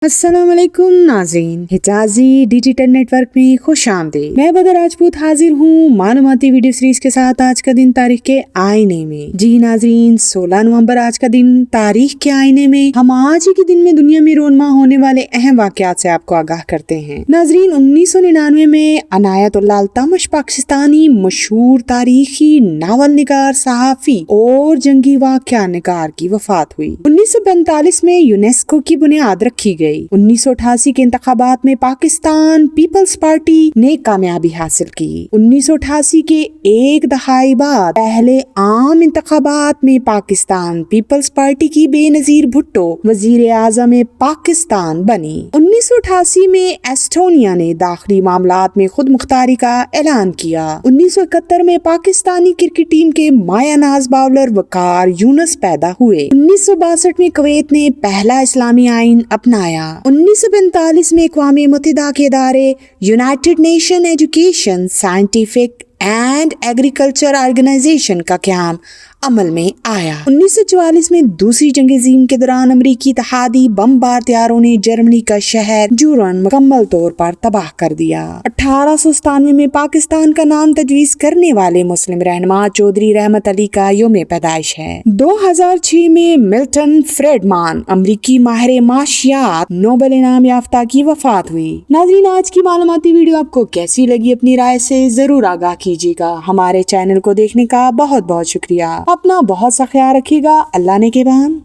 अस्सलाम वालेकुम नाज़रीन, हिजाज़ी डिजिटल नेटवर्क में खुश आमदीद। मैं बदर राजपूत हाजिर हूँ मालूमाती वीडियो सीरीज के साथ आज का दिन तारीख के आईने में। जी नाज़रीन, 16 नवंबर आज का दिन तारीख के आईने में हम आज ही के दिन में दुनिया में रोनमा होने वाले अहम वाक़यात से आपको आगाह करते हैं। नाज़रीन, 1999 में अनायतुल्लाह अल्तमश पाकिस्तानी मशहूर तारीखी नावल निगार, सहाफ़ी और जंगी वाक़या निगार की वफात हुई। 1945 में यूनेस्को की बुनियाद रखी गई। 1988 के इंतखाबात में पाकिस्तान पीपल्स पार्टी ने कामयाबी हासिल की। 1988 के एक दहाई बाद पहले आम इंतखाबात में पाकिस्तान पीपल्स पार्टी की बेनजीर भुट्टो वजीर आज़म पाकिस्तान बनी। 1988 में एस्टोनिया ने दाखिली मामलात में खुद मुख्तारी का ऐलान किया। 1971 में पाकिस्तानी क्रिकेट टीम के मायानाज बाउलर वकार यूनुस पैदा हुए। 1962 में कुवैत ने पहला इस्लामी आइन अपनाया। 1945 में अक़वाम मुत्तहिदा के इदारे United Nation Education, Scientific and Agriculture Organization का क़याम अमल में आया। 1944 में दूसरी जंग अज़ीम के दौरान अमरीकी इत्तेहादी बमबार तैयारों ने जर्मनी का शहर जूरन मुकम्मल तौर पर तबाह कर दिया। 1897 में पाकिस्तान का नाम तजवीज़ करने वाले मुस्लिम रहनुमा चौधरी रहमत अली का यौम पैदाइश है। 2006 में मिल्टन फ्रेडमान, अमरीकी माहिर माशियात, नोबेल इनाम याफ्ता की वफात हुई। नाज़रीन, आज की मालूमाती वीडियो आपको कैसी लगी, अपनी राय से जरूर आगाह कीजिएगा। हमारे चैनल को देखने का बहुत बहुत शुक्रिया। अपना बहुत सा ख्याल रखिएगा। अल्लाह ने के बान।